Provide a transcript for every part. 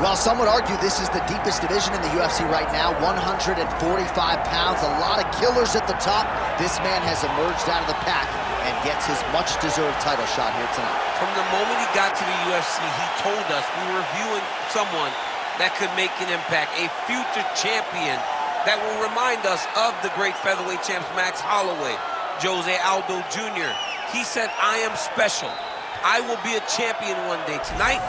Well, some would argue this is the deepest division in the UFC right now, 145 pounds, a lot of killers at the top. This man has emerged out of the pack and gets his much-deserved title shot here tonight. From the moment he got to the UFC, he told us we were viewing someone that could make an impact, a future champion that will remind us of the great featherweight champs Max Holloway, Jose Aldo Jr. He said, I am special. I will be a champion one day. Tonight,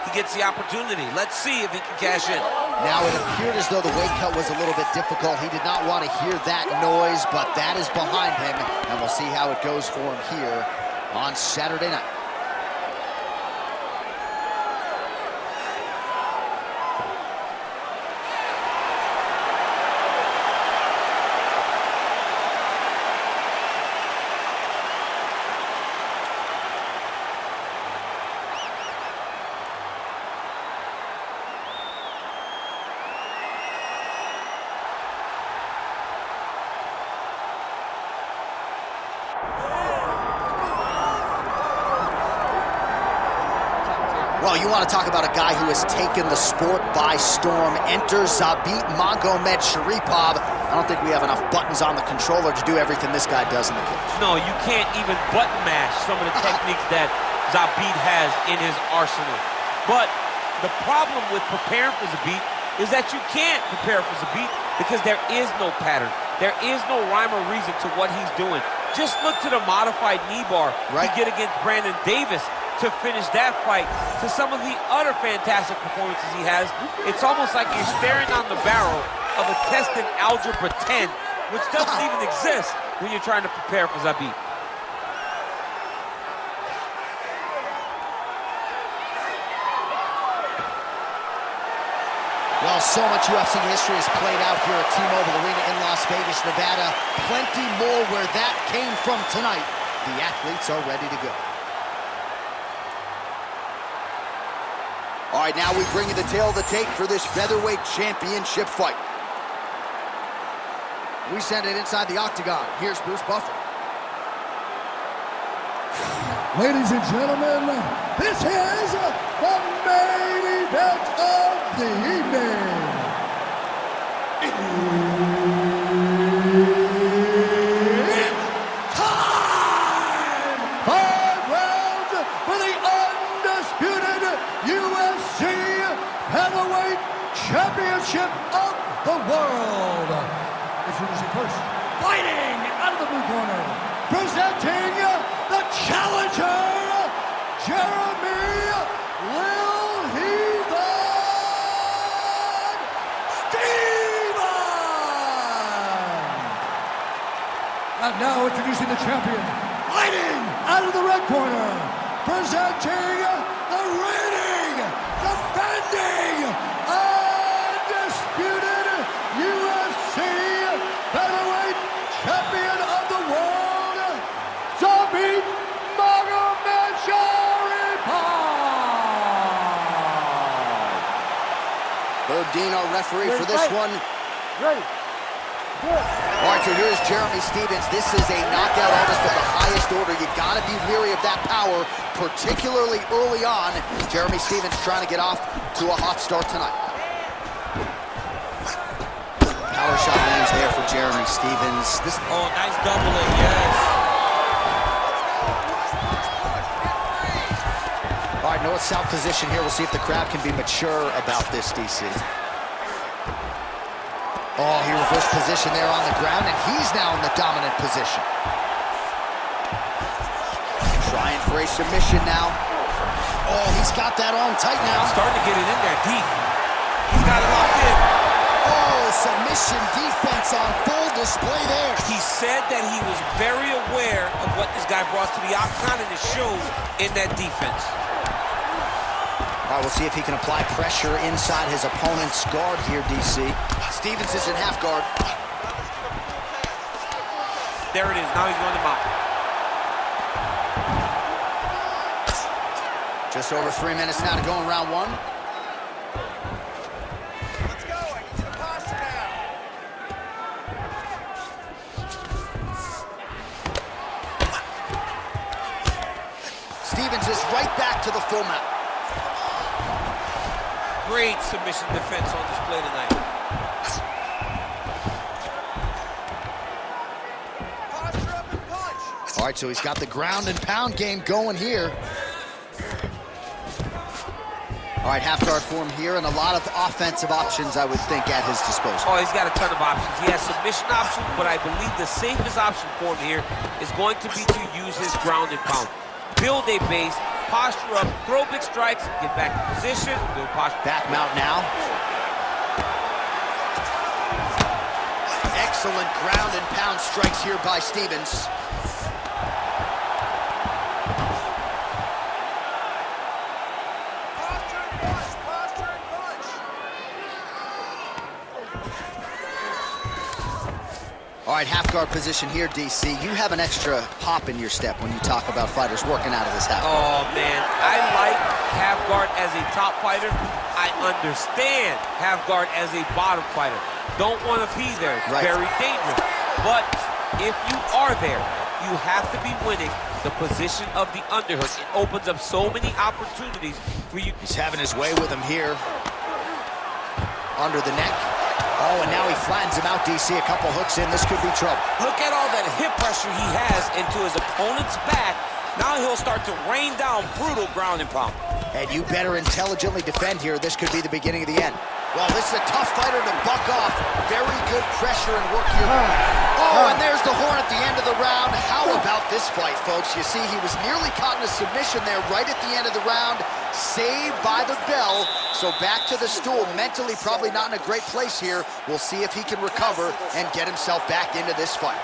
he gets the opportunity. Let's see if he can cash in. Now, it appeared as though the weight cut was a little bit difficult. He did not want to hear that noise, but that is behind him, and we'll see how it goes for him here on Saturday night. Well, you want to talk about a guy who has taken the sport by storm. Enter Zabit Magomedsharipov. I don't think we have enough buttons on the controller to do everything this guy does in the cage. No, you can't even button mash some of the techniques that Zabit has in his arsenal. But the problem with preparing for Zabit is that you can't prepare for Zabit because there is no pattern. There is no rhyme or reason to what he's doing. Just look to the modified knee bar he did against Brandon Davis to finish that fight, to some of the other fantastic performances he has. It's almost like you're staring on the barrel of a test in Algebra 10, which doesn't even exist when you're trying to prepare for Zabit. Well, so much UFC history has played out here at T-Mobile Arena in Las Vegas, Nevada. Plenty more where that came from tonight. The athletes are ready to go. All right, now we bring you the tale of the tape for this featherweight championship fight. We send it inside the octagon. Here's Bruce Buffer. Ladies and gentlemen, this is the main event of the evening. It's time! 5 rounds for the undisputed UFC Heavyweight Championship of the world. Introducing first, fighting out of the blue corner, presenting the challenger, Jeremy Lil Heathen Steven. And now introducing the champion, fighting out of the red corner, presenting the reigning, defending, undisputed UFC Featherweight Champion of the world, Zabit Magomedsharipov. Herb Dean, our referee for this one. Ready. Good. All right, so here's Jeremy Stephens. This is a knockout artist of the highest order. You gotta be weary of that power, particularly early on. Jeremy Stephens trying to get off to a hot start tonight. Power shot lands there for Jeremy Stephens. Oh, nice double leg, yes. All right, north-south position here. We'll see if the crowd can be mature about this, DC. Oh, he reversed position there on the ground, and he's now in the dominant position. Trying for a submission now. Oh, he's got that arm tight now. Starting to get it in there deep. He's got it locked in. Oh, submission defense on full display there. He said that he was very aware of what this guy brought to the octagon, and it showed in that defense. All right, we'll see if he can apply pressure inside his opponent's guard here, DC. Stephens is in half guard. There it is. Now he's going to mount. Just over 3 minutes now to go in round one. Let's go. I can see the posture now. Stephens is right back to the full mount. Great submission defense on display tonight. Posture up and punch. All right, so he's got the ground and pound game going here. All right, half guard form here, and a lot of offensive options, I would think, at his disposal. Oh, he's got a ton of options. He has submission options, but I believe the safest option for him here is going to be to use his ground and pound. Build a base, posture up, throw big strikes, get back in position, build posture. Back mount now. Excellent ground and pound strikes here by Stevens. Posture and punch. Posture and punch. All right, half guard position here, DC. You have an extra hop in your step when you talk about fighters working out of this half guard. Oh, man, I like half guard as a top fighter. I understand half guard as a bottom fighter. Don't want to be there. It's Right. very dangerous. But if you are there, you have to be winning the position of the underhook. It opens up so many opportunities for you. He's having his way with him here. Under the neck. Oh, and now he flattens him out, DC. A couple hooks in. This could be trouble. Look at all that hip pressure he has into his opponent's back. Now he'll start to rain down brutal ground and pound. And you better intelligently defend here. This could be the beginning of the end. Well, this is a tough fighter to buck off. Very good pressure and work here. Oh, and there's the horn at the end of the round. How about this fight, folks? You see, he was nearly caught in a submission there right at the end of the round. Saved by the bell. So back to the stool. Mentally probably not in a great place here. We'll see if he can recover and get himself back into this fight.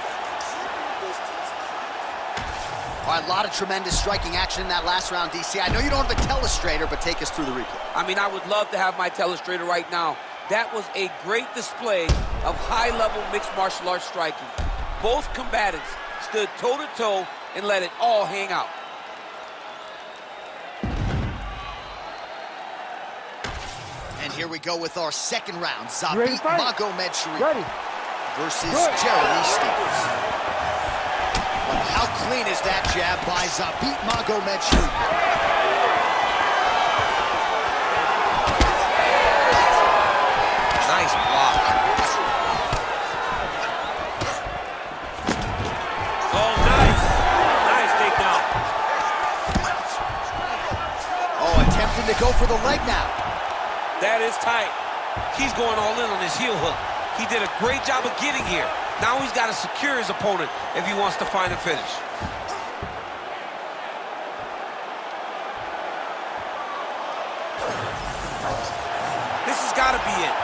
All right, a lot of tremendous striking action in that last round, DC. I know you don't have a telestrator, but take us through the replay. I mean, I would love to have my telestrator right now. That was a great display of high-level mixed martial arts striking. Both combatants stood toe-to-toe and let it all hang out. And here we go with our second round. Zabit Magomedsharipov versus Good. Jeremy Stevens. But how clean is that jab by Zabit Magomedsharipov? Nice block. Oh, nice. Nice takedown. Oh, attempting to go for the leg now. That is tight. He's going all in on his heel hook. He did a great job of getting here. Now he's got to secure his opponent if he wants to find a finish. This has got to be it.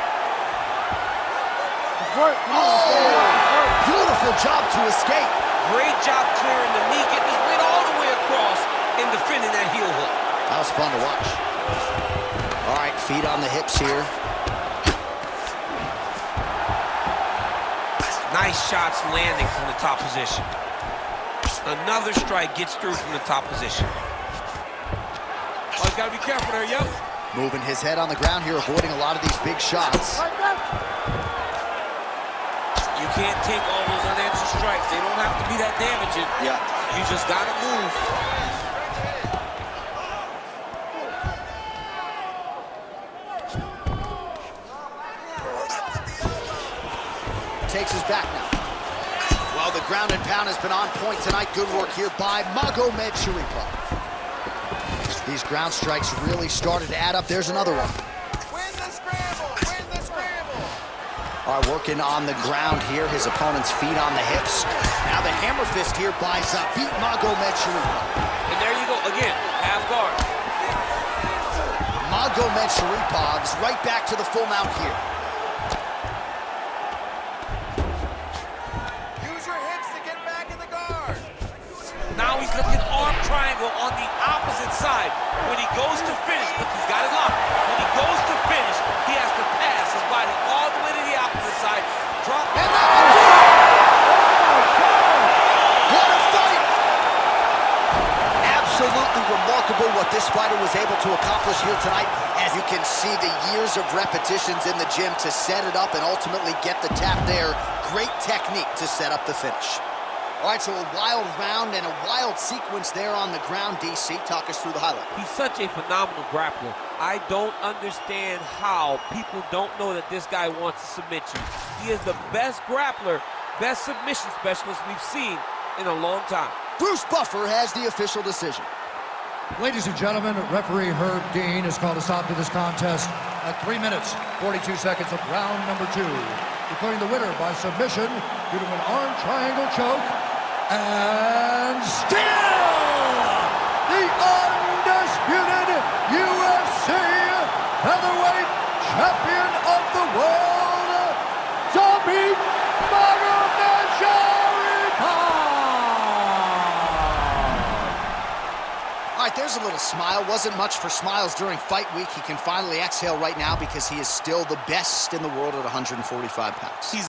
Beautiful job to escape. Great job clearing the knee, getting his weight all the way across and defending that heel hook. That was fun to watch. All right, feet on the hips here. Nice shots landing from the top position. Another strike gets through from the top position. Oh, he's got to be careful there, yep. Moving his head on the ground here, avoiding a lot of these big shots. You can't take all those unanswered strikes. They don't have to be that damaging. Yeah. You just got to move. Takes his back now. Well, the ground and pound has been on point tonight. Good work here by Magomedsharipov. These ground strikes really started to add up. There's another one. Win the scramble. Win the scramble. All right, working on the ground here. His opponent's feet on the hips. Now the hammer fist here by Zabit Magomedsharipov. And there you go, again, half guard. Magomedsharipov's right back to the full mount here. Use your hips to get back in the guard. Now he's looking arm triangle on the opposite side. When he goes to finish, look, he's got it locked. When he goes to finish, he has to pass his body all the way to the opposite side. Drop. And what a fight! Absolutely remarkable what this fighter was able to accomplish here tonight. As you can see, the years of repetitions in the gym to set it up and ultimately get the tap there. Great technique to set up the finish. All right, so a wild round and a wild sequence there on the ground. DC, talk us through the highlight. He's such a phenomenal grappler. I don't understand how people don't know that this guy wants to submit you. He is the best grappler, best submission specialist we've seen in a long time. Bruce Buffer has the official decision. Ladies and gentlemen, referee Herb Dean has called a stop to this contest at 3 minutes, 42 seconds of round number 2, declaring the winner by submission due to an arm triangle choke, and still the undisputed UFC featherweight champion of the world, Zabit Magomedsharipov. All right, there's a little smile. Wasn't much for smiles during fight week. He can finally exhale right now because he is still the best in the world at 145 pounds.